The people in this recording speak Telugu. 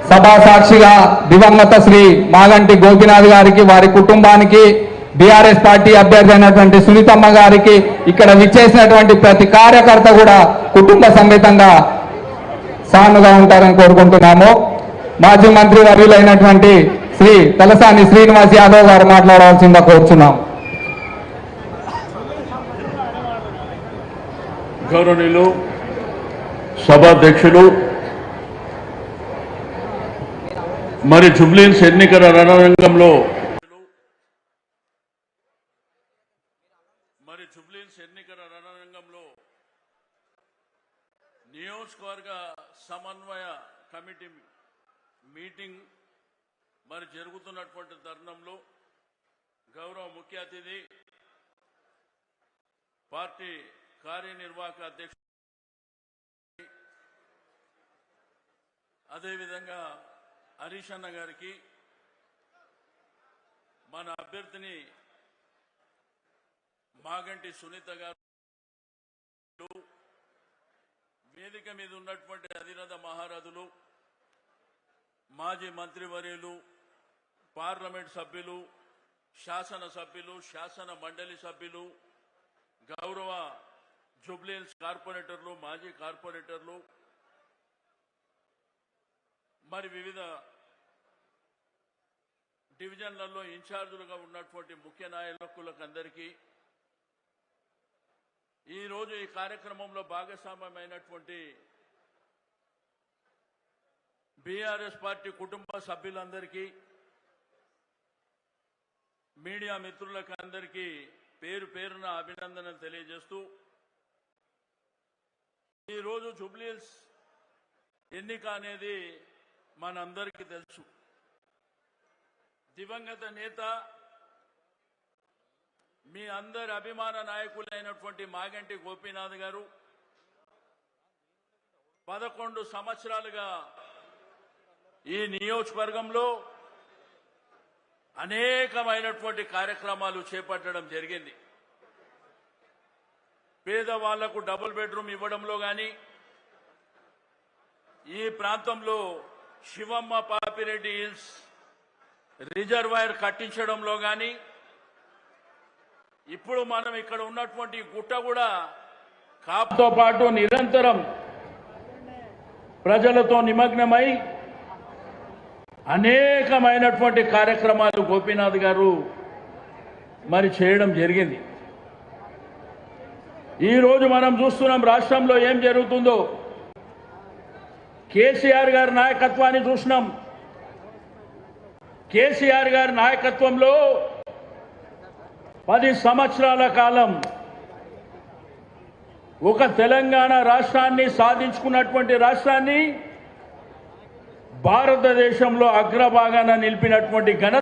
సభా సాక్షిగా దివంగత శ్రీ మాగంటి గోపీనాథ్ గారికి, వారి కుటుంబానికి, బీఆర్ఎస్ పార్టీ అభ్యర్థి అయినటువంటి సునీతమ్మ గారికి, ఇక్కడ విచ్చేసినటువంటి ప్రతి కార్యకర్త కూడా కుటుంబ సమేతంగా సానుగా ఉంటారని కోరుకుంటున్నాము. మాజీ మంత్రి వర్యులైనటువంటి శ్రీ తలసాని శ్రీనివాస్ యాదవ్ గారు మాట్లాడవలసిందిగా కోరుచున్నాం. గౌరవనీయులు సభాధ్యక్షులు, మరి జూబ్లీహిల్స్ ఎన్నికల రణరంగంలో నియోజకవర్గ సమన్వయ కమిటీ మీటింగ్ మరి జరుగుతున్నటువంటి తరుణంలో గౌరవ ముఖ్య అతిథి పార్టీ కార్యనిర్వాహక అధ్యక్షుడు, అదేవిధంగా హరీష్ అన్న గారికి, మన అభ్యర్థిని మాగంటి సునీత గారు, వేదిక మీద ఉన్నటువంటి అధిరథ మహారథులు, మాజీ మంత్రివర్యులు, పార్లమెంట్ సభ్యులు, శాసనసభ్యులు, శాసన మండలి సభ్యులు, గౌరవ జూబ్లీహిల్స్ కార్పొరేటర్లు, మాజీ కార్పొరేటర్లు, మరి వివిధ డివిజన్లలో ఇన్ఛార్జీలుగా ఉన్నటువంటి ముఖ్య నాయకులకు అందరికీ, ఈరోజు ఈ కార్యక్రమంలో భాగస్వామ్యమైనటువంటి బీఆర్ఎస్ పార్టీ కుటుంబ సభ్యులందరికీ, మీడియా మిత్రులకు అందరికీ పేరు పేరున అభినందనలు తెలియజేస్తూ, ఈరోజు జూబ్లీహిల్స్ ఎన్నిక అనేది మనందరికీ తెలుసు. దివంగత నేత, మీ అందరి అభిమాన నాయకులైనటువంటి మాగంటి గోపీనాథ్ గారు 11 సంవత్సరాలుగా ఈ నియోజకవర్గంలో అనేకమైనటువంటి కార్యక్రమాలు చేపట్టడం జరిగింది. పేదవాళ్లకు డబుల్ బెడ్రూమ్ ఇవ్వడంలో కానీ, ఈ ప్రాంతంలో శివమ్మ పాపిరెడ్డి హిల్స్ రిజర్వాయర్ కట్టించడంలో కానీ, ఇప్పుడు మనం ఇక్కడ ఉన్నటువంటి గుట్ట కూడా కాపుతో పాటు నిరంతరం ప్రజలతో నిమగ్నమై అనేకమైనటువంటి కార్యక్రమాలు గోపీనాథ్ గారు మరి చేయడం జరిగింది. ఈరోజు మనం చూస్తున్నాం రాష్ట్రంలో ఏం జరుగుతుందో. కేసీఆర్ గారి నాయకత్వాన్ని చూసినాం. కేసీఆర్ గారి నాయకత్వంలో 10 సంవత్సరాల కాలం ఒక తెలంగాణ రాష్ట్రాన్ని సాధించుకున్నటువంటి రాష్ట్రాన్ని భారతదేశంలో అగ్రభాగాన నిలిపినటువంటి ఘనత